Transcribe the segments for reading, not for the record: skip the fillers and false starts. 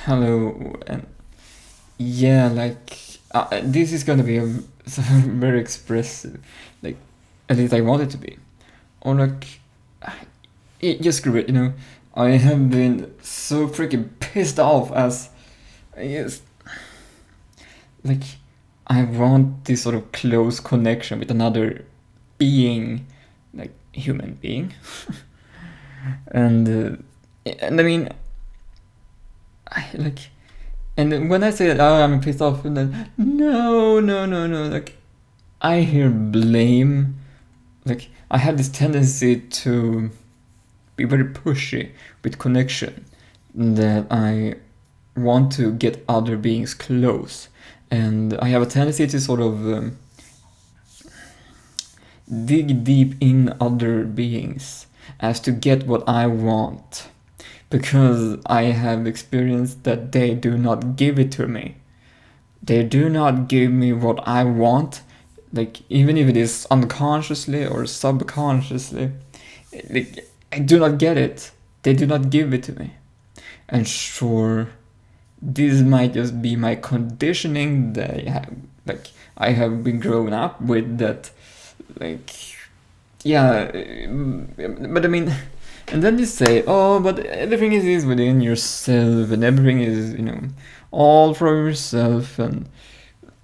Hello, and yeah, this is gonna be a very expressive, like at least I want it to be, or just screw it, I have been so freaking pissed off as, yes, like I want this sort of close connection with another being, like human being, and and I mean, I like. And when I say that, oh, I'm pissed off, and then no, no, no, no, like I hear blame. Like I have this tendency to be very pushy with connection, that I want to get other beings close, and I have a tendency to sort of dig deep in other beings as to get what I want, because I have experienced that they do not give it to me. They do not give me what I want, like even if it is unconsciously or subconsciously. Like I do not get it. They do not give it to me. And sure, this might just be my conditioning that I have been grown up with, that like yeah, but I mean, and then you say, oh, but everything is within yourself, and everything is, all from yourself, and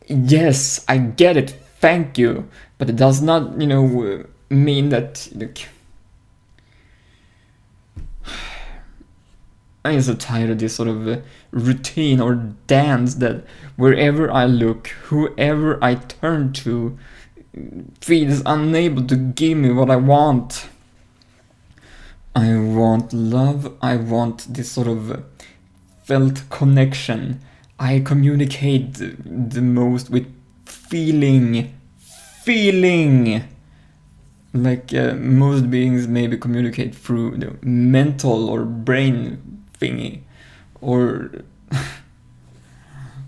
yes, I get it, thank you, but it does not, mean that, like, I'm so tired of this sort of routine or dance that wherever I look, whoever I turn to feels unable to give me what I want. I want love, I want this sort of felt connection. I communicate the most with feeling. Like most beings maybe communicate through the mental or brain thingy, or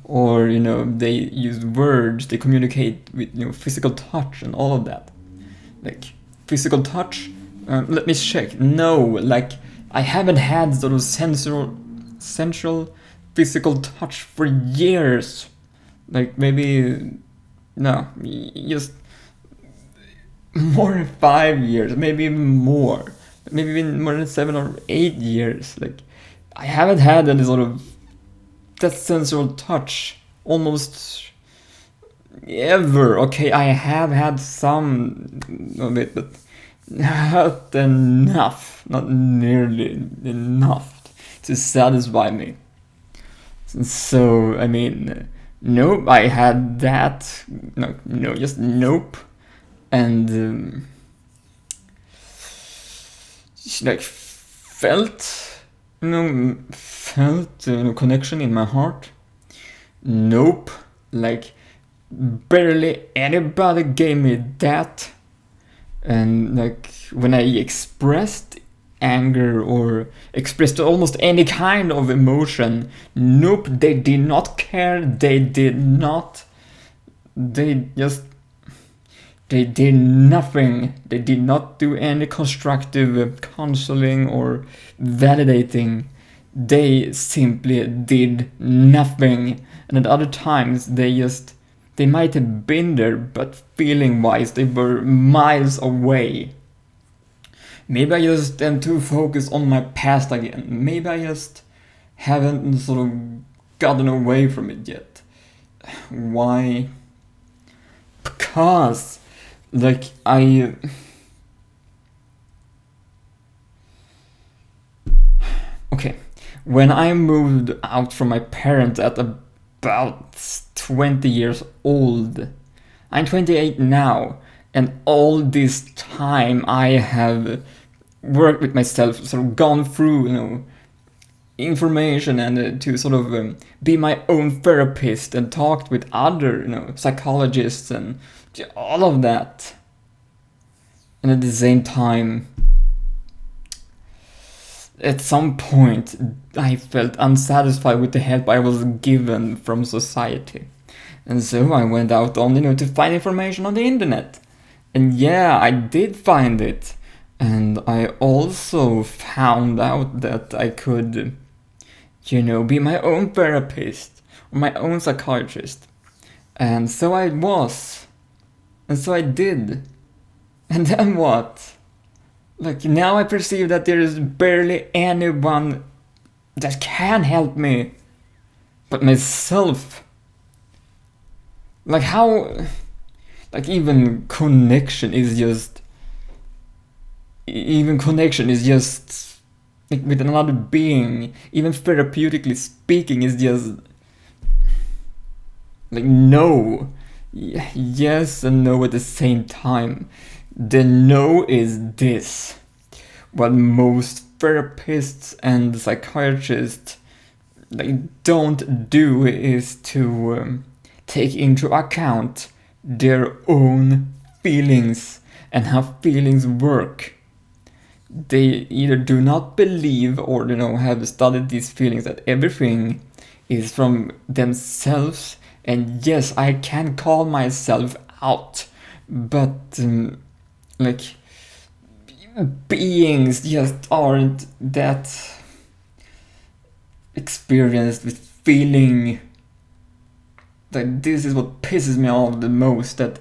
or they use words, they communicate with physical touch and all of that. Like physical touch, let me check. No, like I haven't had sort of central physical touch for years. Like maybe no, just more than 5 years, maybe even more, maybe even more than 7 or 8 years. Like I haven't had any sort of that sensual touch almost ever. Okay, I have had some of it, but not enough, not nearly enough to satisfy me. So I mean, nope, I had that. No, just nope. And like felt connection in my heart. Nope, like barely anybody gave me that. And like when I expressed anger or expressed almost any kind of emotion, nope, they did not care. They did not. They did nothing. They did not do any constructive counseling or validating. They simply did nothing. And at other times, they might have been there, but feeling wise, they were miles away. Maybe I just am too focused on my past again. Maybe I just haven't sort of gotten away from it yet. Why? Because, like, okay, when I moved out from my parents at about 20 years old, I'm 28 now, and all this time I have worked with myself, sort of gone through, information, and to sort of be my own therapist, and talked with other, psychologists and all of that. And at the same time, at some point, I felt unsatisfied with the help I was given from society. And so I went out on, to find information on the internet. And yeah, I did find it. And I also found out that I could be my own therapist or my own psychiatrist. And so I was. And so I did. And then what? Like, now I perceive that there is barely anyone that can help me but myself. Like, how... Like, even connection is just... Like, with another being, even therapeutically speaking, is just... Like, no. Yes and no at the same time. The no is this. What most therapists and psychiatrists don't do is to take into account their own feelings and how feelings work. They either do not believe or have studied these feelings, that everything is from themselves. And yes, I can call myself out, but beings just aren't that experienced with feeling. Like, this is what pisses me off the most, that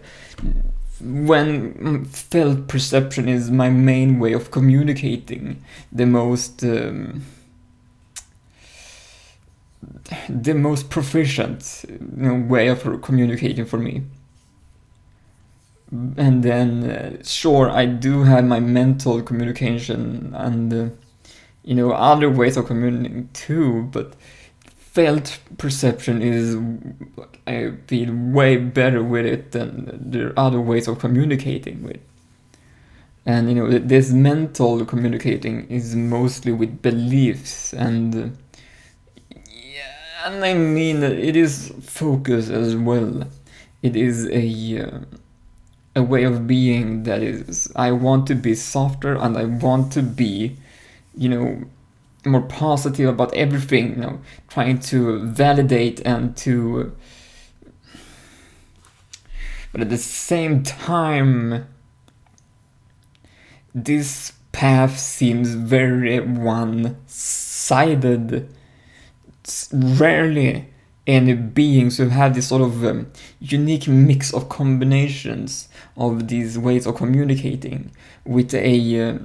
when felt perception is my main way of communicating, the most proficient way of communicating for me. And then sure, I do have my mental communication and other ways of communicating too, but felt perception is, I feel, way better with it than the other ways of communicating with. And this mental communicating is mostly with beliefs, and I mean, it is focus as well. It is a way of being that is, I want to be softer and I want to be, more positive about everything, trying to validate and to... But at the same time, this path seems very one-sided. It's rarely any beings who have this sort of unique mix of combinations of these ways of communicating with a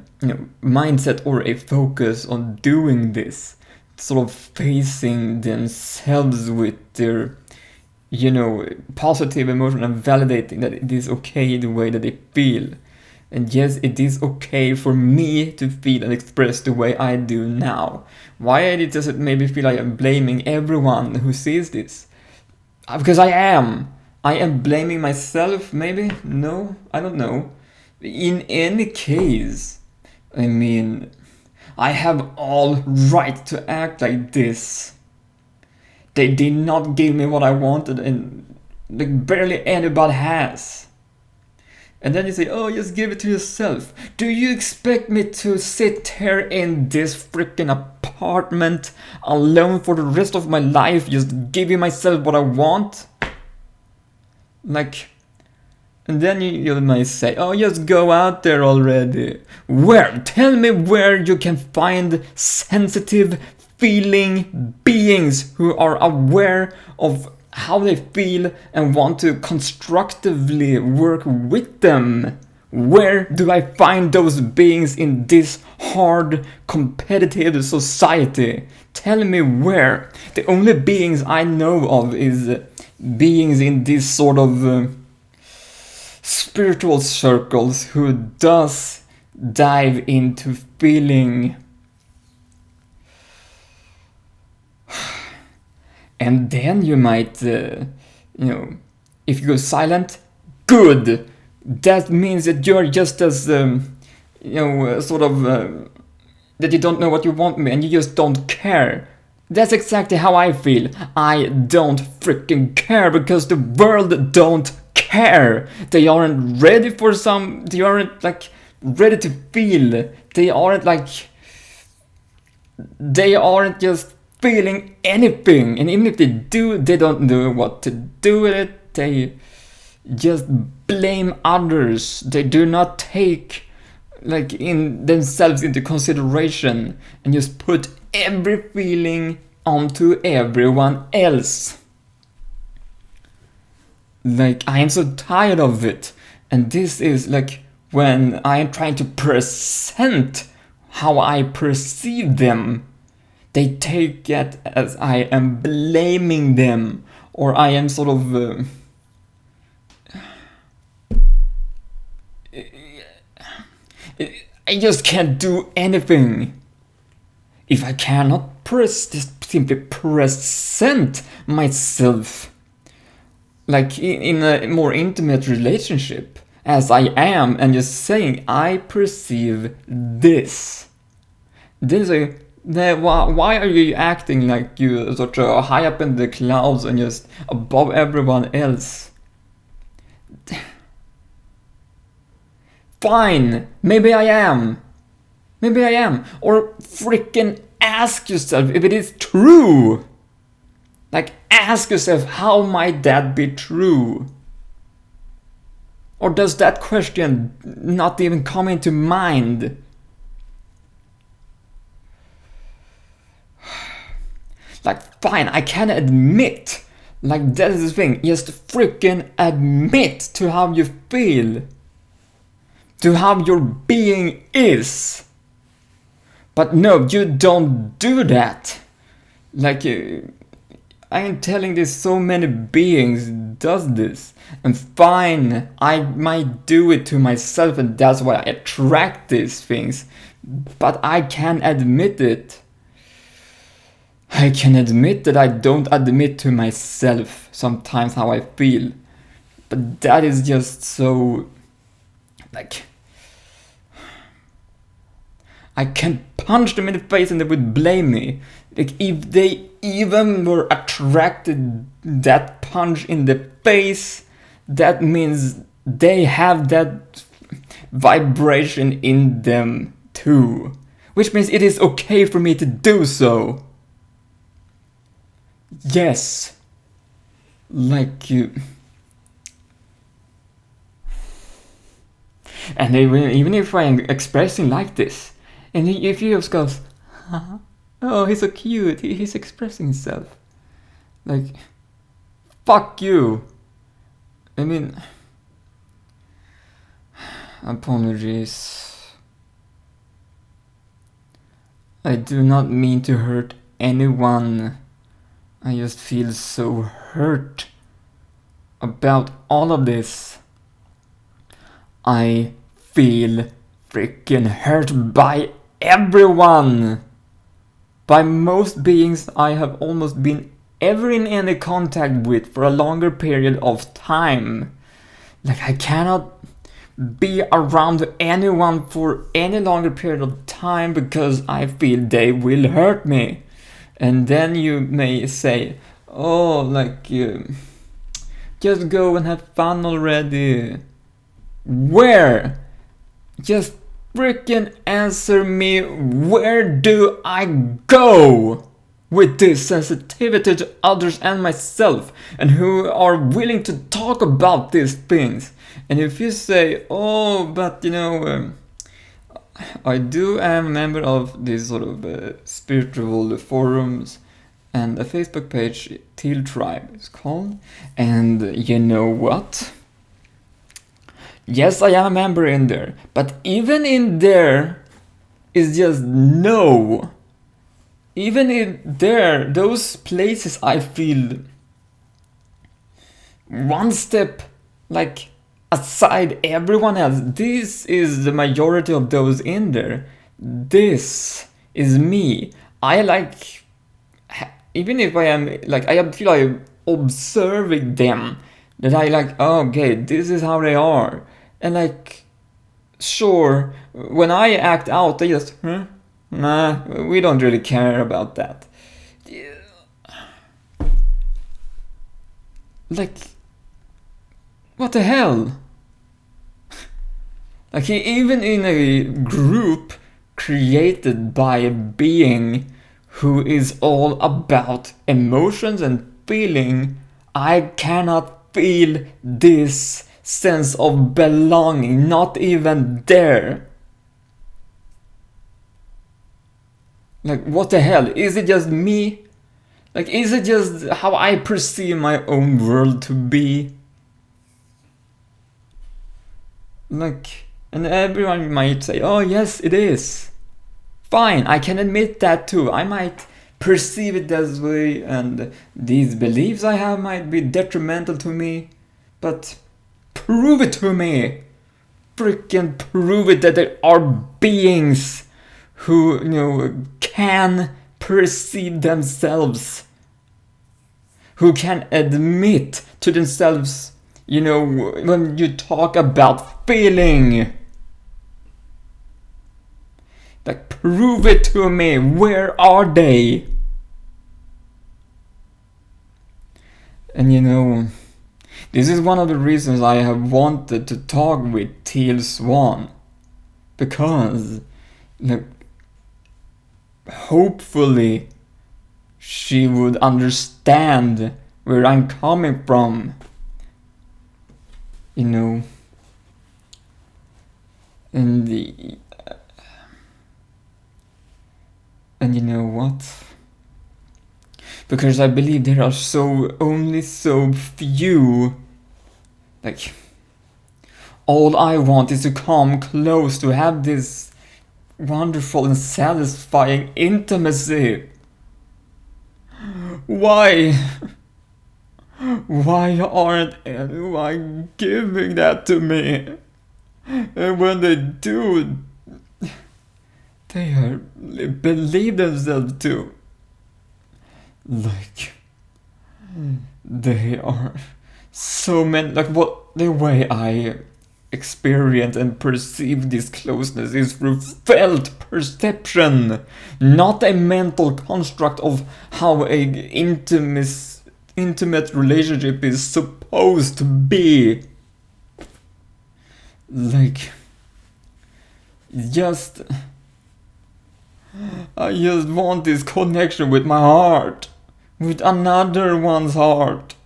mindset or a focus on doing this, sort of facing themselves with their positive emotion and validating that it is okay the way that they feel. And yes, it is okay for me to feel and express the way I do now. Why does it maybe feel like I'm blaming everyone who sees this? Because I am. I am blaming myself, maybe? No, I don't know. In any case, I mean, I have all right to act like this. They did not give me what I wanted, and barely anybody has. And then you say, oh, just give it to yourself. Do you expect me to sit here in this freaking apartment alone for the rest of my life, just giving myself what I want? And then you might say, oh, just go out there already. Where? Tell me where you can find sensitive, feeling beings who are aware of how they feel and want to constructively work with them. Where do I find those beings in this hard, competitive society? Tell me where. The only beings I know of is beings in these sort of spiritual circles who does dive into feeling. And then you might, if you go silent, good. That means that you're just as, that you don't know what you want me and you just don't care. That's exactly how I feel. I don't freaking care because the world don't care. They aren't ready for they aren't ready to feel. They aren't just feeling anything, and even if they do, they don't know what to do with it. They just blame others. They do not take in themselves into consideration and just put every feeling onto everyone else. Like, I am so tired of it. And this is like when I am trying to present how I perceive them. They take it as I am blaming them, or I am sort of I just can't do anything if I cannot just simply present myself like in a more intimate relationship as I am, and just saying I perceive this. Why are you acting like you sort of high up in the clouds and just above everyone else? Fine, maybe I am. Or freaking ask yourself if it is true. Like, ask yourself, how might that be true? Or does that question not even come into mind? Like, fine, I can admit. Like, that is the thing. Just freaking admit to how you feel. To how your being is. But no, you don't do that. Like, I am telling this, so many beings does this. And fine, I might do it to myself, and that's why I attract these things. But I can admit it. I can admit that I don't admit to myself sometimes how I feel. But that is just so... like... I can punch them in the face and they would blame me. Like, if they even were attracted that punch in the face, that means they have that vibration in them too. Which means it is okay for me to do so. Yes. Like you... And even if I am expressing like this, and if you just goes, oh, he's so cute, he's expressing himself. Like, fuck you. I mean, apologies. I do not mean to hurt anyone. I just feel so hurt about all of this. I feel freaking hurt by everyone. By most beings I have almost been ever in any contact with for a longer period of time. Like, I cannot be around anyone for any longer period of time because I feel they will hurt me. And then you may say, oh, like, just go and have fun already. Where? Just freaking answer me, where do I go with this sensitivity to others and myself, and who are willing to talk about these things? And if you say, oh, but you know, I am a member of these sort of spiritual forums and a Facebook page, Teal Tribe is called, and you know what? Yes, I am a member in there, but even in there is just no. Even in there, those places I feel one step like aside everyone else. This is the majority of those in there. This is me. I like, even if I am like, I feel like observing them, that I like, oh, okay, this is how they are. And like, sure, when I act out, they just, nah, we don't really care about that. Like, what the hell? Like, even in a group created by a being who is all about emotions and feeling, I cannot feel this sense of belonging, not even there. Like, what the hell? Is it just me? Like, is it just how I perceive my own world to be? Like, and everyone might say, oh yes, it is. Fine, I can admit that too. I might perceive it this way, and these beliefs I have might be detrimental to me, but prove it to me. Freaking prove it that there are beings who, can perceive themselves, who can admit to themselves, when you talk about feeling. Like, prove it to me. Where are they? And this is one of the reasons I have wanted to talk with Teal Swan. Because, hopefully, she would understand where I'm coming from. And you know what? Because I believe there are only so few. Like, all I want is to come close, to have this wonderful and satisfying intimacy. Why? Why aren't anyone giving that to me? And when they do, they believe themselves too. Like, they are so many. Like, the way I experience and perceive this closeness is through felt perception, not a mental construct of how a intimate relationship is supposed to be. Like, I just want this connection with my heart, with another one's heart.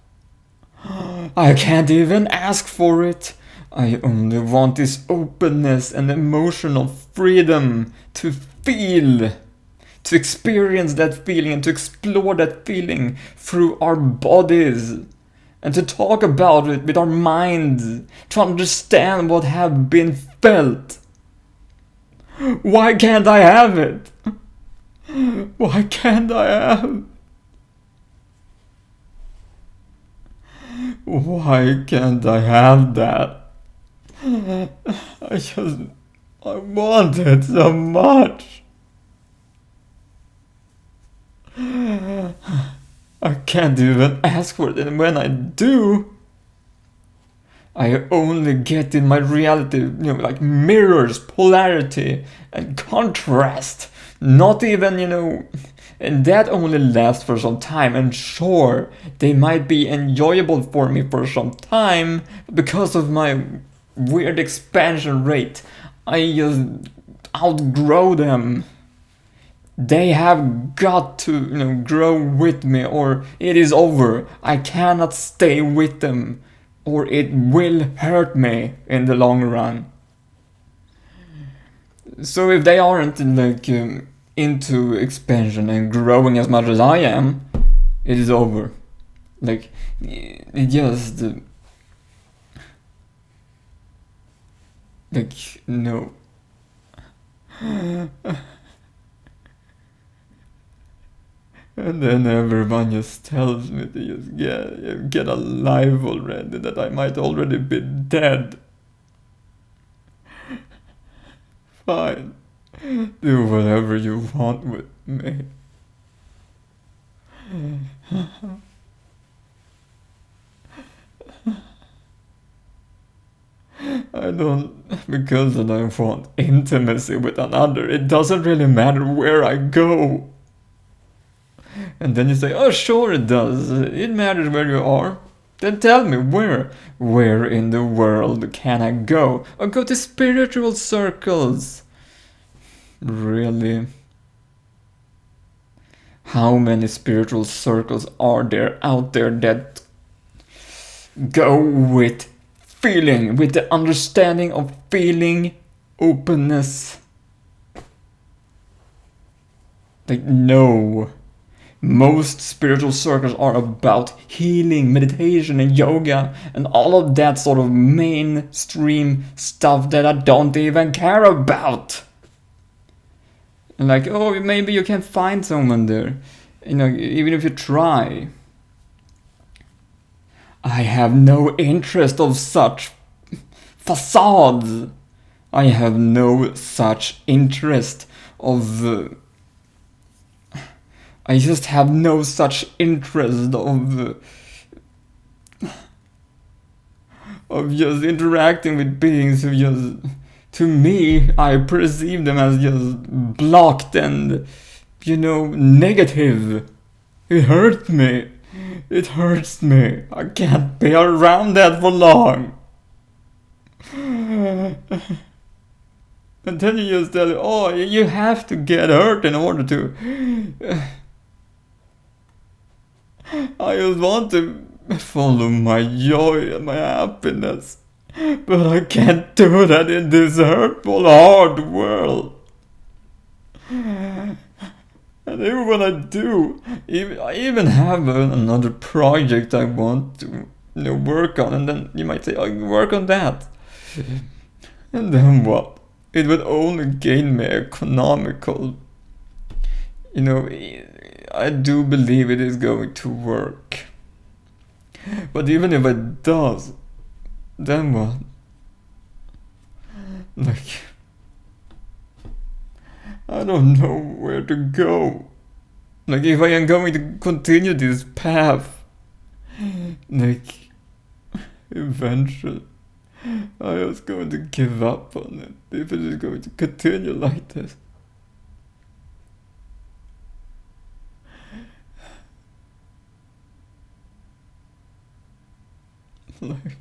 I can't even ask for it. I only want this openness and emotional freedom to feel, to experience that feeling and to explore that feeling through our bodies, and to talk about it with our minds, to understand what have been felt. Why can't I have it? Why can't I have? Why can't I have that? I want it so much. I can't even ask for it, and when I do, I only get in my reality, like mirrors, polarity, and contrast. Not even, and that only lasts for some time. And sure, they might be enjoyable for me for some time, because of my weird expansion rate. I just outgrow them. They have got to, grow with me, or it is over. I cannot stay with them, or it will hurt me in the long run. So if they aren't into expansion and growing as much as I am, it is over. Like, it just no. And then everyone just tells me to just get alive already, that I might already be dead. Fine. Do whatever you want with me. Because I don't want intimacy with another, it doesn't really matter where I go. And then you say, oh sure it does, it matters where you are. Then tell me, where in the world can I go? Or go to spiritual circles? Really? How many spiritual circles are there out there that go with feeling, with the understanding of feeling, openness? Like, no. most spiritual circles are about healing, meditation, and yoga, and all of that sort of mainstream stuff that I don't even care about. And like, oh, maybe you can find someone there, even if you try. I have no interest of such facades. I have no such interest of. I just have no such interest of just interacting with beings who just, to me, I perceive them as just blocked and, negative. It hurts me. It hurts me. I can't be around that for long. And then you just tell, oh, you have to get hurt in order to. I just want to follow my joy and my happiness. But I can't do that in this hurtful, hard world. And even when I do, I even have another project I want to work on, and then you might say, I work on that. And then what? It would only gain me economical. I do believe it is going to work. But even if it does, then what? Like, I don't know where to go. Like, if I am going to continue this path, like, eventually, I was going to give up on it if it is going to continue like this. Like,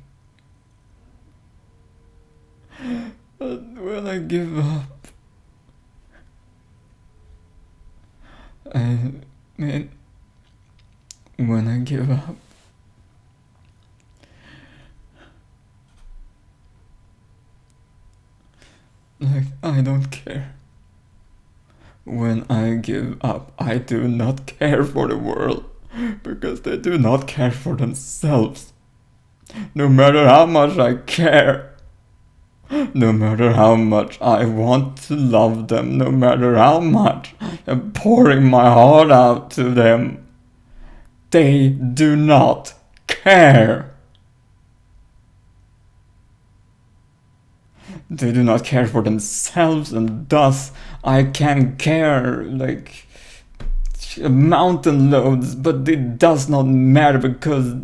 when I give up, I mean, when I give up, like, I don't care. When I give up, I do not care for the world, because they do not care for themselves. No matter how much I care, no matter how much I want to love them, no matter how much I'm pouring my heart out to them, they do not care. They do not care for themselves, and thus I can care like mountain loads, but it does not matter, because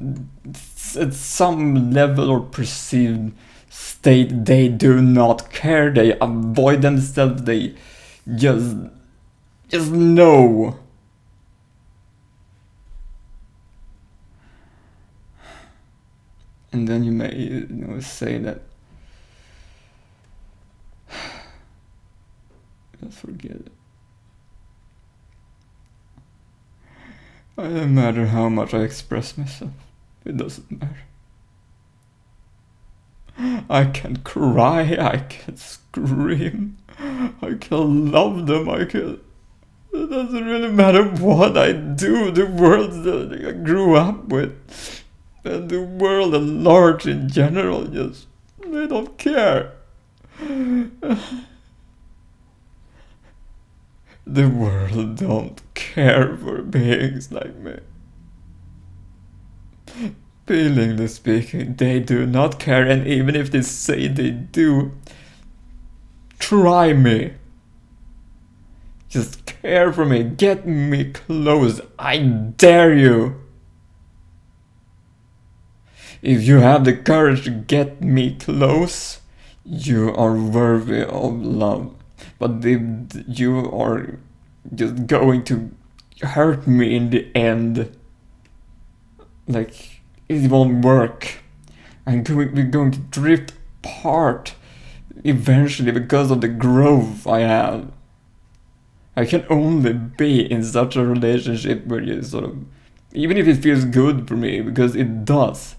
at some level or perceived state they do not care. They avoid themselves. They just know. And then you may say that just forget it. It doesn't matter how much I express myself. It doesn't matter. I can cry, I can scream, I can love them, it doesn't really matter what I do. The world that I grew up with, and the world at large in general, just, they don't care. The world don't care for beings like me. Feelingly speaking, they do not care, and even if they say they do, try me. Just care for me, get me close, I dare you. If you have the courage to get me close, you are worthy of love. But if you are just going to hurt me in the end, like, it won't work. We're going to drift apart eventually because of the growth I have. I can only be in such a relationship where you sort of, even if it feels good for me, because it does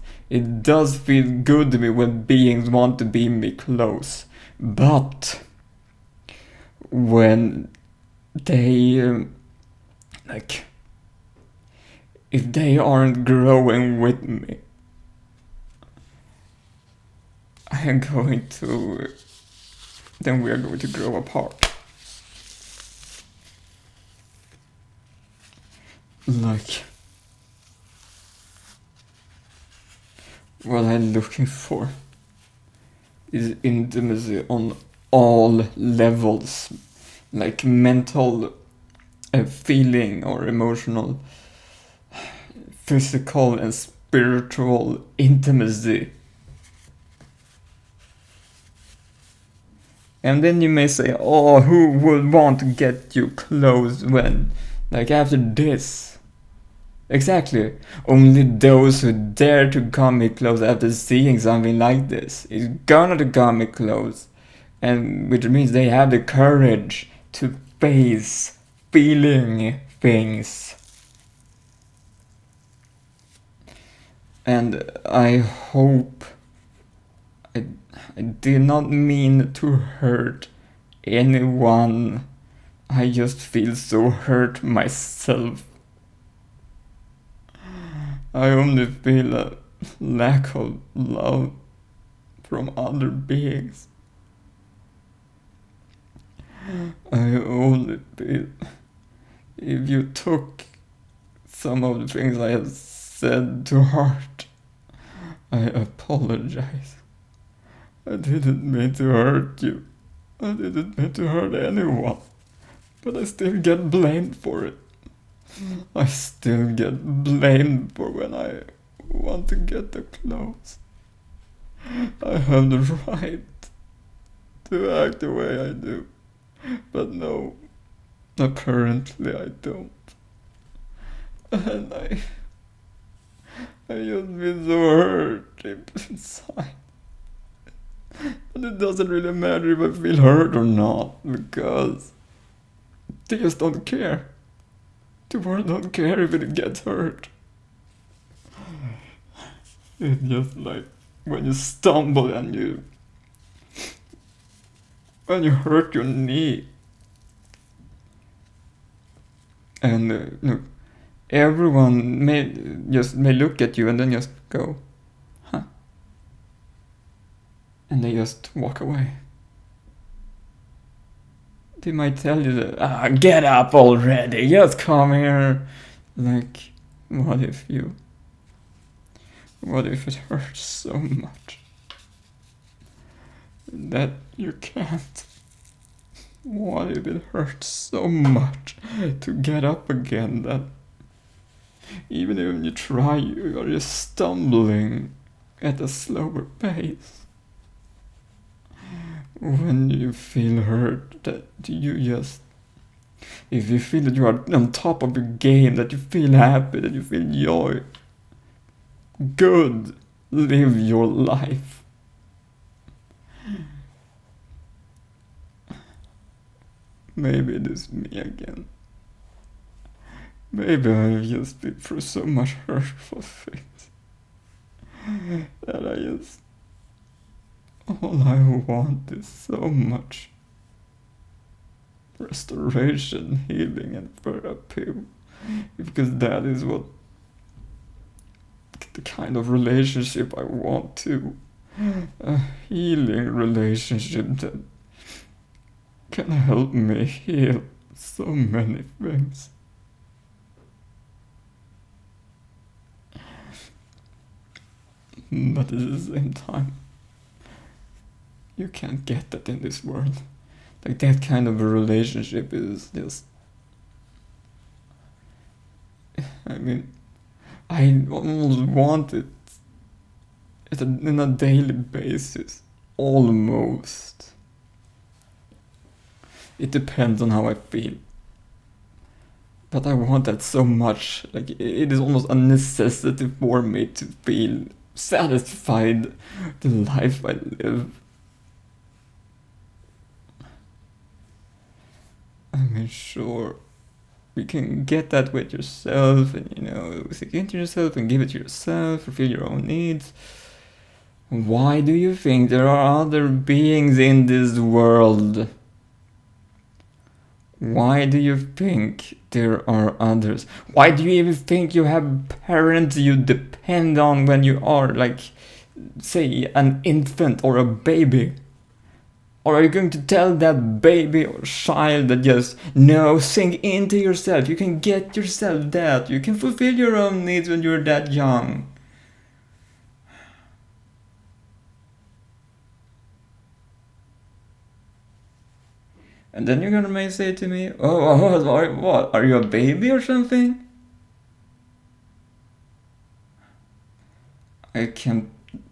feel good to me when beings want to be me close. But when they like if they aren't growing with me, I am going to, then we are going to grow apart. Like, what I'm looking for is intimacy on all levels, like mental, feeling or emotional, physical and spiritual intimacy. And then you may say, oh, who would want to get you close when? Like after this? Exactly. Only those who dare to come me close after seeing something like this is gonna to come me close. And which means they have the courage to face feeling things. And I hope I did not mean to hurt anyone. I just feel so hurt myself. I only feel a lack of love from other beings. I only feel if you took some of the things I have said to heart, I apologize. I didn't mean to hurt you. I didn't mean to hurt anyone. But I still get blamed for it. I still get blamed for when I want to get the clothes. I have the right to act the way I do. But no, apparently I don't. And I just feel so hurt deep inside. But it doesn't really matter if I feel hurt or not, because they just don't care. The world don't care if it gets hurt. It's just like when you stumble and when you hurt your knee. And everyone may look at you and then just go, huh? And they just walk away. They might tell you that, get up already, just come here. Like, what if it hurts so much that you can't? What if it hurts so much to get up again that even if you try, you are just stumbling at a slower pace? When you feel hurt, that you just, if you feel that you are on top of your game, that you feel happy, that you feel joy, good, live your life. Maybe it is me again. Maybe I've just been through so much hurtful things that all I want is so much restoration, healing, and therapy. Because that is what the kind of relationship I want to. A healing relationship that can help me heal so many things. But at the same time, you can't get that in this world. Like, that kind of a relationship is just, I mean, I almost want it on a daily basis. Almost. It depends on how I feel. But I want that so much. Like, it is almost a necessity for me to feel satisfied the life I live. I mean, sure, you can get that with yourself, and sink into yourself and give it to yourself, fulfill your own needs. Why do you think there are other beings in this world? Why do you think there are others? Why do you even think you have parents you depend on when you are, like, say, an infant or a baby? Or are you going to tell that baby or child that just, no, sink into yourself, you can get yourself that, you can fulfill your own needs when you're that young? And then you're gonna may say to me, oh, what, are you a baby or something?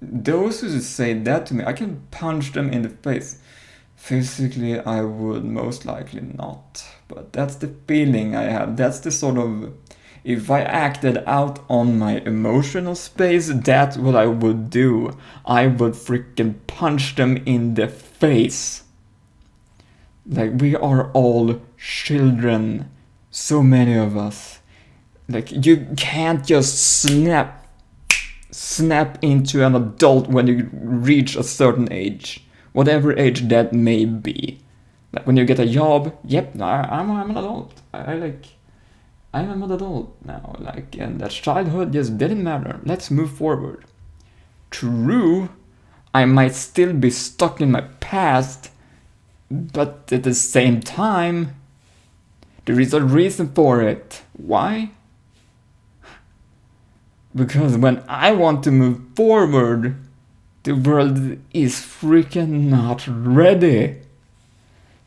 Those who say that to me, I can punch them in the face. Physically, I would most likely not. But that's the feeling I have. That's the sort of... If I acted out on my emotional space, that's what I would do. I would freaking punch them in the face. Like, we are all children. So many of us. Like, you can't just snap into an adult when you reach a certain age. Whatever age that may be. Like, when you get a job, yep, I'm an adult. I'm an adult now. Like, and that childhood just didn't matter. Let's move forward. True, I might still be stuck in my past, but at the same time, there is a reason for it. Why? Because when I want to move forward, the world is freaking not ready.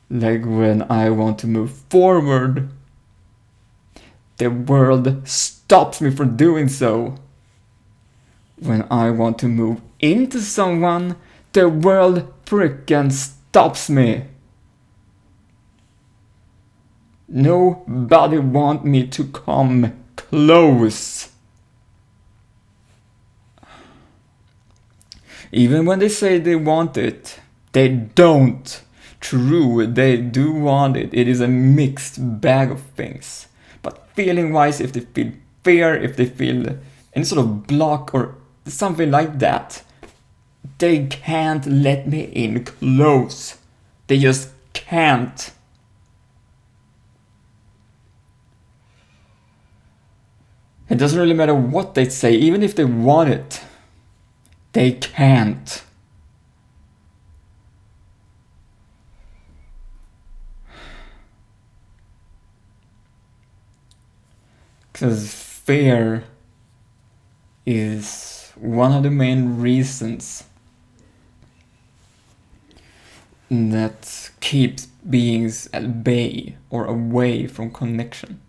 Like, when I want to move forward, the world stops me from doing so. When I want to move into someone, the world freaking stops me. Nobody wants me to come close. Even when they say they want it, they don't. True, they do want it. It is a mixed bag of things. But feeling-wise, if they feel fear, if they feel any sort of block or something like that, they can't let me in close. They just can't. It doesn't really matter what they say, even if they want it. They can't. Because fear is one of the main reasons that keeps beings at bay or away from connection.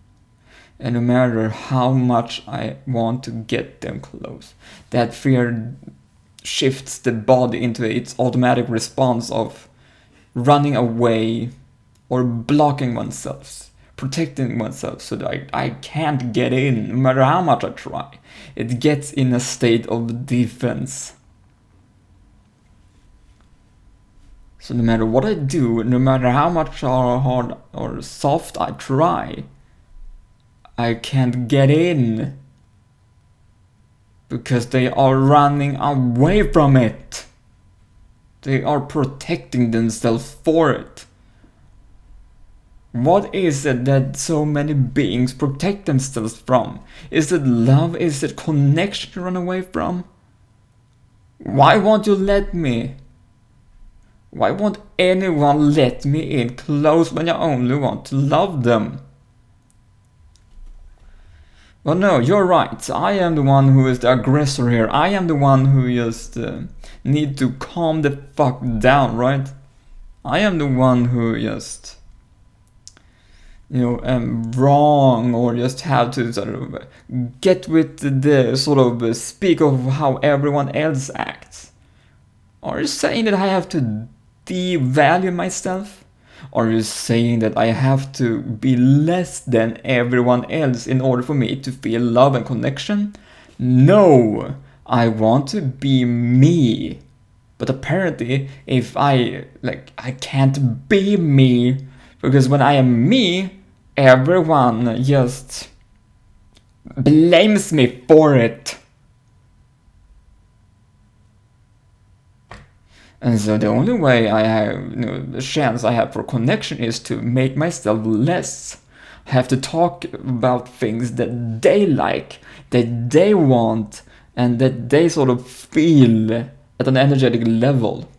And no matter how much I want to get them close, that fear shifts the body into its automatic response of running away or blocking oneself, protecting oneself so that I can't get in, no matter how much I try. It gets in a state of defense. So no matter what I do, no matter how much hard or soft I try, I can't get in. Because they are running away from it. They are protecting themselves for it. What is it that so many beings protect themselves from? Is it love? Is it connection to run away from? Why won't you let me? Why won't anyone let me in close when you only want to love them? Well, no, you're right. I am the one who is the aggressor here. I am the one who just need to calm the fuck down, right? I am the one who just, am wrong, or just have to sort of get with the sort of speak of how everyone else acts. Are you saying that I have to devalue myself? Are you saying that I have to be less than everyone else in order for me to feel love and connection? No, I want to be me. But apparently, if I can't be me, because when I am me, everyone just blames me for it. And so the only way I have, the chance I have for connection is to make myself less. I have to talk about things that they like, that they want, and that they sort of feel at an energetic level.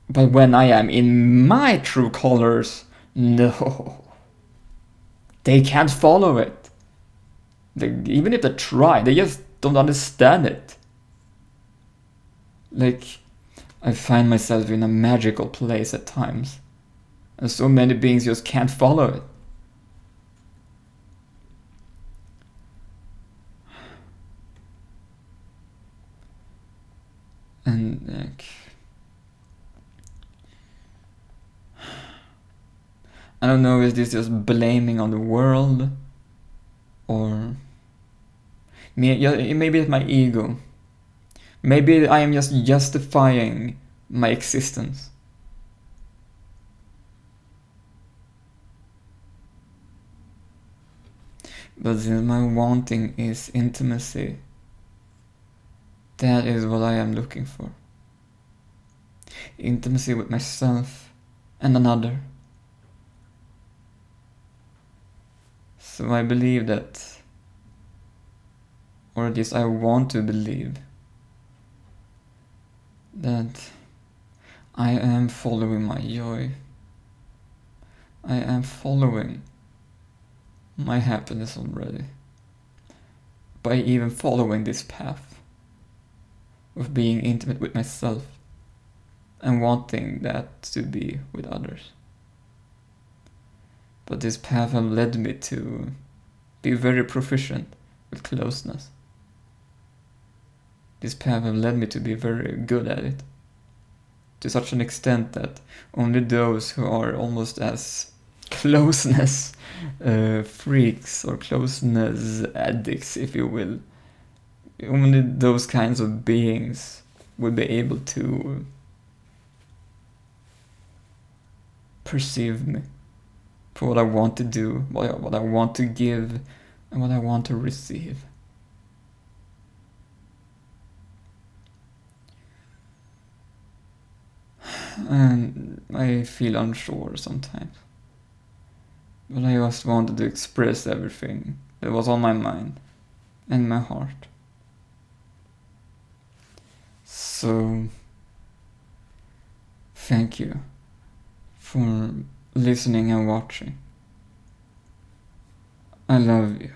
But when I am in my true colors, no. They can't follow it. Even if they try, they just don't understand it. Like, I find myself in a magical place at times. And so many beings just can't follow it. And like, I don't know, is this just blaming on the world? Or maybe it's my ego. Maybe I am just justifying my existence. But since my wanting is intimacy, that is what I am looking for. Intimacy with myself and another. So I believe that, or at least I want to believe, that I am following my joy. I am following my happiness already. By even following this path of being intimate with myself and wanting that to be with others. But this path has led me to be very proficient with closeness. This path has led me to be very good at it. To such an extent that only those who are almost as closeness freaks or closeness addicts, if you will, only those kinds of beings will be able to perceive me for what I want to do, what I want to give, and what I want to receive. And I feel unsure sometimes. But I just wanted to express everything that was on my mind and my heart. So, thank you for listening and watching. I love you.